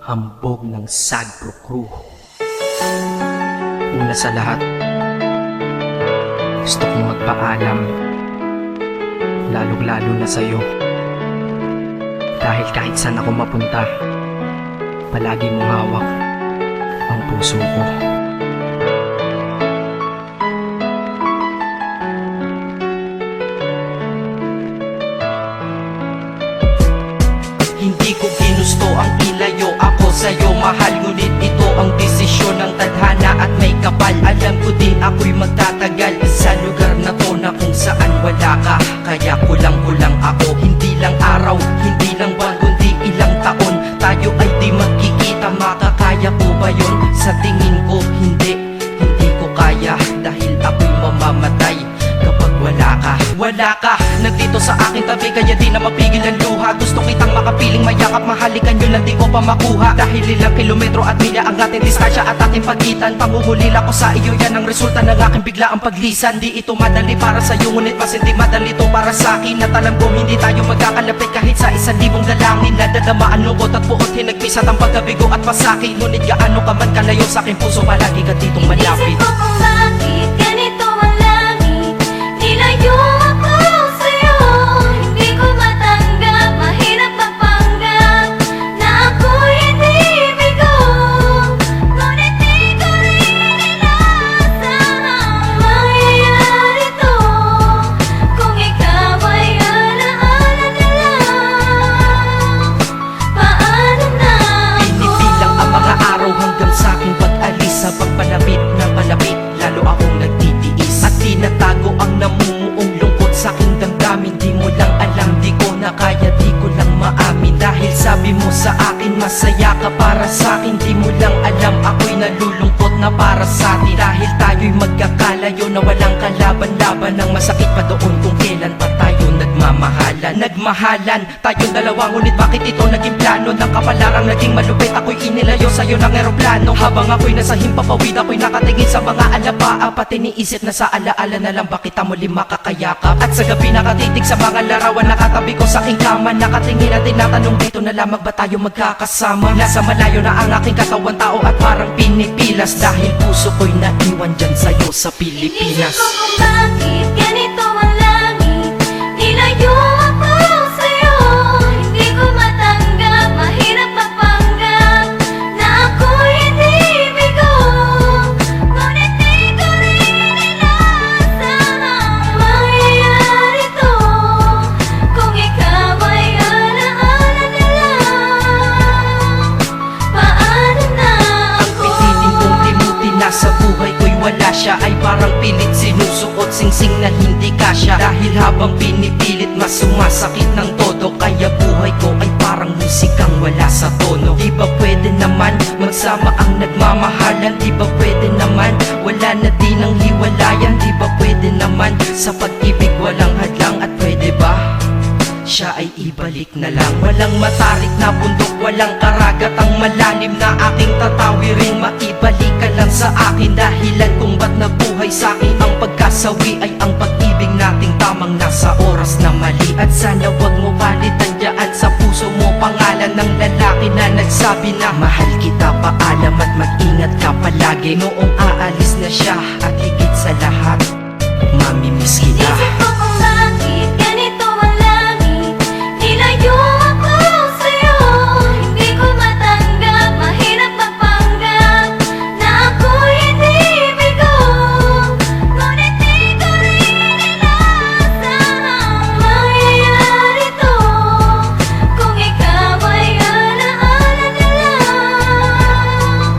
hambog ng Sagpro Crew. Una sa lahat, gusto kong magpaalam, lalong-lalo na sa'yo. Dahil kahit saan ako mapunta, palagi mong hawak ang puso ko. Hindi ko ginusto ang ilayo ako sa'yo, mahal. Ngunit ito ang desisyon ng tadhana at may kapal. Alam ko din ako'y magtatagal sa lugar na to na kung saan wala ka. Kaya kulang-kulang ako, hindi lang araw, hindi lang buwan, kundi ilang taon. Tayo ay di magkikita, makakaya ko ba yun? Sa tingin ko hindi ko kaya. Dahil ako'y mamamatay kapag wala ka. Wala ka, nandito sa aking tabi, kaya di na mapigil ang luha. Gusto kitang makapiling, mayakap, mahalikan yun lang di ko pa makuha. Dahil ilang kilometro at milya ang ating distansya at ating pagitan. Panguhulila ko sa iyo, yan ang resulta ng aking biglaang paglisan. Di ito madali para sa'yo, ngunit mas hindi madali to para sa'kin. At alam ko hindi tayo magkakalapit kahit sa 1,000 dalangin. Nadadamaan lungkot at buot, hinagpisat ang pagkabigo at pasakit. Ngunit gaano ka man kalayo sa aking puso, palagi ka ditong malapit. Inisip ko kung bakit ganito ang langit, nilayo ako sa'yo. Hindi ko matanggap, mahirap mapanggap na ako'y hindi bigo. Ngunit di ko rin inaasahang mangyayari to. Kung ikaw ay alaala na lang, paano na ako? Pinipilang ang mga araw hanggang sa aking pag-alis. Sa pagpalapit na palapit, lalo akong nagtitiis. At tinatago ang namumuong lungkot sa aking damdamin. Di mo lang alam, di ko na kaya, di ko lang maamin. Dahil sabi mo sa akin, masaya ka para sa akin. Di mo lang alam, ako'y nalulungkot na para sa atin. Dahil tayo'y magkakalayo na walang kalaban-laban. Ang masakit pa doon kung kailan pa tayo nagmamahalan. Nagmahalan tayong dalawa, ngunit bakit ito naging plano? Ng kapalarang naging malupit, ako'y inilayo sa'yo ng eroplano. Habang ako'y nasa himpapawid, ako'y nakatingin sa mga alapaa. Pati niisip na sa alaala na lang bakit kita muli makakayakap. At sa gabi nakatitig sa mga larawan, nakatabi ko sa aking kama. Nakatingin at tinatanong, dito na lamang ba tayo magkakasama? Nasa malayo na ang aking katawan, tao at parang pinipilas. Dahil puso ko'y naiwan dyan sa'yo sa Pilipinas. Inisip ko kung bakit ganito ang langit, nilayo ako sa'yo. Hindi ko matanggap, mahirap mapanggap na ako'y hindi bigo. Ngunit di ko rin inaasahang mangyayari to. Kung ikaw ay alaala na lang, paano na Ang ako? pilitin kong limutin na sa buhay ko'y wala siya, ay parang pilit sinusuot, singsing na hindi kasya. Dahil habang pinipilit, mas sumasakit ng todo. Kaya buhay ko ay parang musikang wala sa tono. Di ba pwede naman magsama ang nagmamahalan? Di ba pwede naman wala na din ang hiwalayan? Di ba pwede naman sa pag-ibig walang hadlang? At pwede ba siya ay ibalik na lang? Walang matarik na bundok, walang karagat ang malalim na aking tatawirin. Maibalik ka lang sa akin, dahilan kung ba't nabuhay sa akin ang pagkasawi ay ang pag-ibig nating tamang nasa oras na mali. At sana wag mo palitan dyan sa puso mo pangalan ng lalaki na nagsabi na mahal kita, paalam at mag-ingat ka palagi. Noong aalis na siya at higit sa lahat, mamimiss kita. Inisip ko kung bakit ganito ang langit, nilayo ako sa'yo. Hindi ko matanggap, mahirap mapanggap na ako'y hindi bigo. Ngunit di ko rin inaasahang mangyayari to. Kung ikaw ay alaala na lang,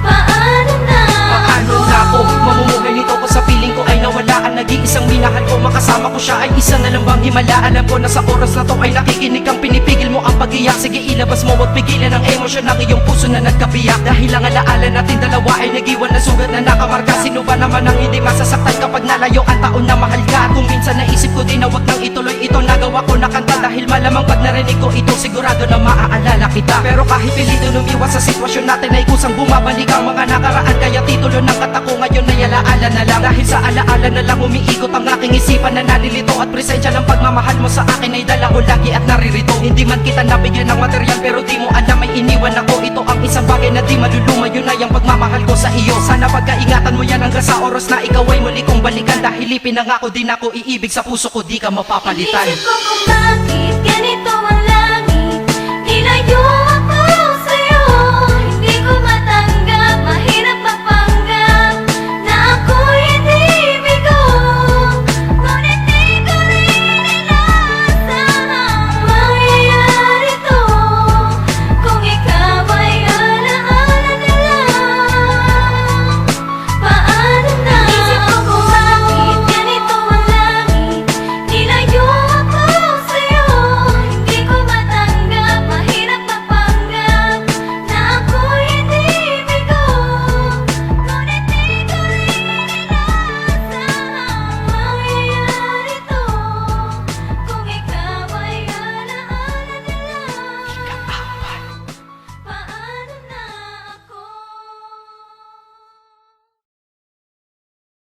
paano na Paano na ako mamumuhay nito ko sa piling ko ay nawalaan? Nag-iisang minahal ko, makasama ko siya ay isa na lang bang himala? Alam ko na sa oras na to ay nakikinig kang pinipigil mo ang pag-iyak. Sige ilabas mo, wag pigilan ang emosyon ng iyong puso na nagkabiyak. Dahil ang alaala natin dalawa ay nag-iwan na sugat na nakamarka. Sino ba naman ang hindi masasaktan kapag nalayo ang taon na mahal ka? Kung minsan naisip ko din na wag nang ituloy ito, nagawa ko na kanta. Dahil malamang pag narinig ko ito, sigurado na maaalala kita. Pero kahit pilito lumiwas sa sitwasyon natin ay kusang bumabalik ang mga nakaraan. Kaya titulo ng kata ko ngayon ay alaala na lang. Dahil sa alaala na lang umiikot ang aking isipan na nalilito. At presensya ng pagmamahal mo sa akin ay dala ko lagi at naririto. Hindi man kita nabigyan ng material, pero di mo alam ay iniwan ako. Ito ang isang bagay na di maluluma, yun ay ang pagmamahal ko sa iyo. Sana pagkaingatan mo yan hanggang sa oras na ikaw ay muli kong balikan. Dahil ipinangako din ako iibig sa puso ko, di ka mapapalitan. Inisip ko kung bakit ganito ang